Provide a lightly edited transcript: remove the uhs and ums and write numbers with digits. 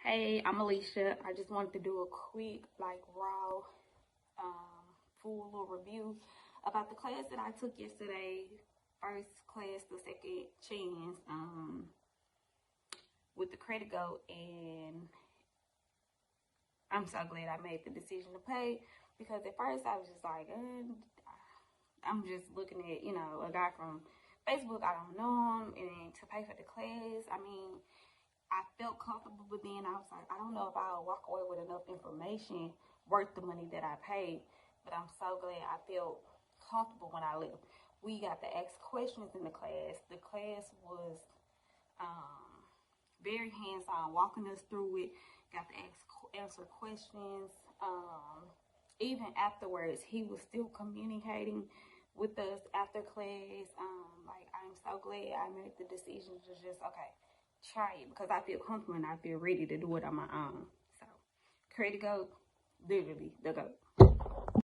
Hey, I'm Alicia. I just wanted to do a quick, raw, full little review about the class that I took yesterday. First class, the second chance, with the credit go, and I'm so glad I made the decision to pay, because at first I was just like, I'm just looking at, a guy from Facebook, I don't know him, and to pay for the class, I mean, I felt comfortable, but then I was like, I don't know if I'll walk away with enough information worth the money that I paid. But I'm so glad I felt comfortable when I left. We got to ask questions in the class. The class was very hands-on, walking us through it. Got to answer questions. Even afterwards, he was still communicating with us after class. I'm so glad I made the decision to just, okay, try it, because I feel comfortable and I feel ready to do it on my own. So, credit go, literally the go.